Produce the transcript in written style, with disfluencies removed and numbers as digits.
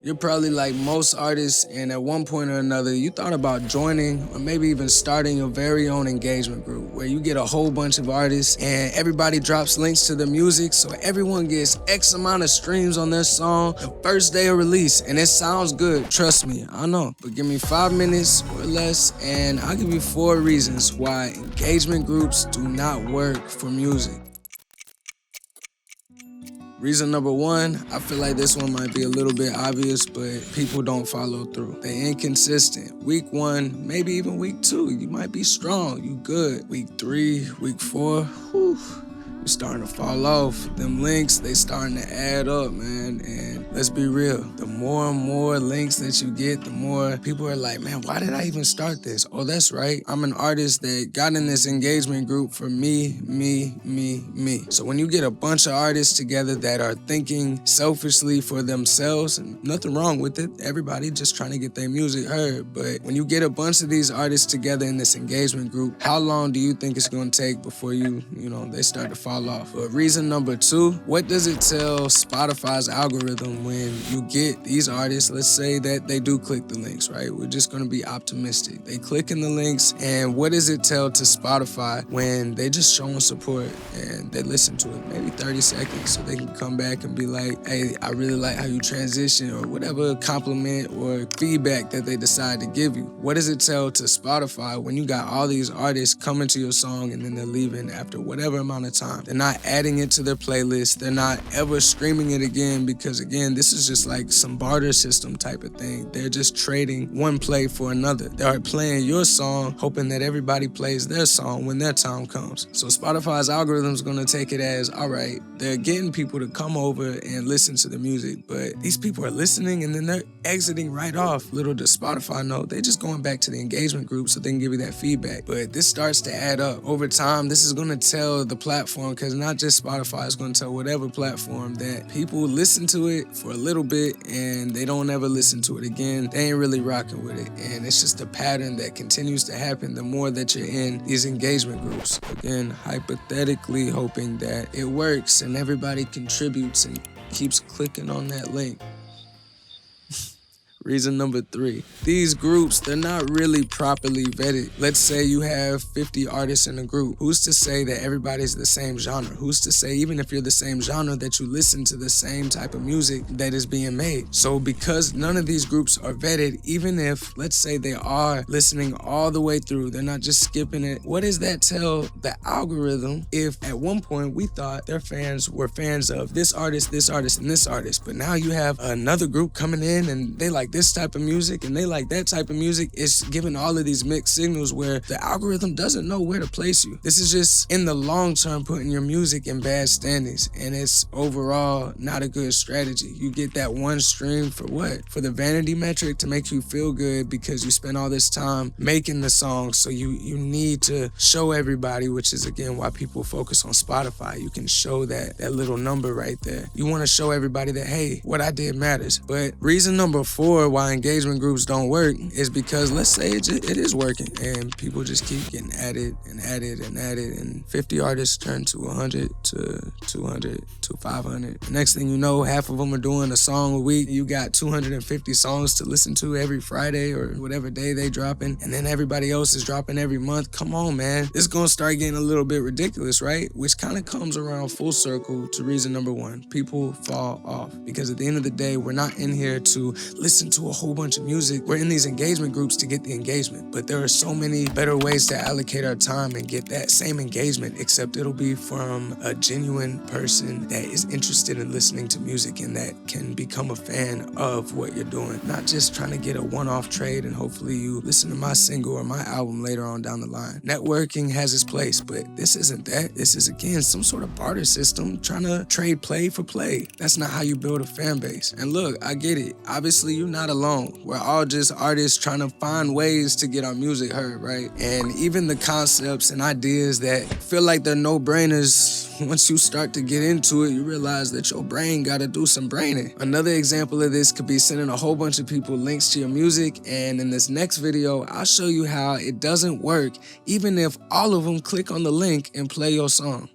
You're probably like most artists, and at one point or another, you thought about joining or maybe even starting your very own engagement group where you get a whole bunch of artists and everybody drops links to their music so everyone gets X amount of streams on their song the first day of release. And it sounds good, trust me, I know. But give me 5 minutes or less, and I'll give you 4 reasons why engagement groups do not work for music. Reason number one, I feel like this one might be a little bit obvious, but people don't follow through. They inconsistent. Week 1, maybe even week 2, you might be strong, you good. Week 3, week 4, whew, you're starting to fall off. Them links, they starting to add up, man. And let's be real, the more and more links that you get, the more people are like, man, why did I even start this? Oh, that's right. I'm an artist that got in this engagement group for me. So when you get a bunch of artists together that are thinking selfishly for themselves, and nothing wrong with it, everybody just trying to get their music heard. But when you get a bunch of these artists together in this engagement group, how long do you think it's gonna take before they start to fall off? But reason number 2, what does it tell Spotify's algorithm when you get these artists, let's say that they do click the links, right? We're just gonna be optimistic. They click in the links, and what does it tell to Spotify when they just showing support and they listen to it, maybe 30 seconds, so they can come back and be like, hey, I really like how you transition, or whatever compliment or feedback that they decide to give you. What does it tell to Spotify when you got all these artists coming to your song and then they're leaving after whatever amount of time? They're not adding it to their playlist. They're not ever streaming it again because, again, this is just like some barter system type of thing. They're just trading one play for another. They are playing your song, hoping that everybody plays their song when their time comes. So Spotify's algorithm is going to take it as, all right, they're getting people to come over and listen to the music, but these people are listening and then they're exiting right off. Little does Spotify know, they're just going back to the engagement group so they can give you that feedback. But this starts to add up. Over time, this is going to tell the platform, because not just Spotify, it's going to tell whatever platform that people listen to it for a little bit and they don't ever listen to it again. They ain't really rocking with it. And it's just a pattern that continues to happen the more that you're in these engagement groups. Again, hypothetically hoping that it works and everybody contributes and keeps clicking on that link. Reason number 3, these groups, they're not really properly vetted. Let's say you have 50 artists in a group. Who's to say that everybody's the same genre? Who's to say, even if you're the same genre, that you listen to the same type of music that is being made? So because none of these groups are vetted, even if, let's say, they are listening all the way through, they're not just skipping it, what does that tell the algorithm if at one point we thought their fans were fans of this artist, and this artist, but now you have another group coming in and they like this type of music and they like that type of music? It's giving all of these mixed signals where the algorithm doesn't know where to place you. This is just, in the long term, putting your music in bad standings, and it's overall not a good strategy. You get that one stream for what? For the vanity metric, to make you feel good because you spent all this time making the song, so you need to show everybody, which is again why people focus on Spotify. You can show that little number right there. You want to show everybody that, hey, what I did matters. But reason number 4 why engagement groups don't work is because, let's say it is working and people just keep getting added, and 50 artists turn to 100 to 200 to 500. Next thing you know, half of them are doing a song a week. You got 250 songs to listen to every Friday or whatever day they dropping, and then everybody else is dropping every month. Come on, man. It's gonna start getting a little bit ridiculous, right? Which kind of comes around full circle to reason number 1. People fall off because at the end of the day, we're not in here to listen to a whole bunch of music. We're in these engagement groups to get the engagement, but there are so many better ways to allocate our time and get that same engagement, except it'll be from a genuine person that is interested in listening to music and that can become a fan of what you're doing, not just trying to get a one-off trade and hopefully you listen to my single or my album later on down the line. Networking has its place, but this isn't that. This is, again, some sort of barter system trying to trade play for play. That's not how you build a fan base. And look, I get it. Obviously, you're not alone. We're all just artists trying to find ways to get our music heard, right? And even the concepts and ideas that feel like they're no-brainers, once you start to get into it, you realize that your brain got to do some braining. Another example of this could be sending a whole bunch of people links to your music, and in this next video, I'll show you how it doesn't work even if all of them click on the link and play your song.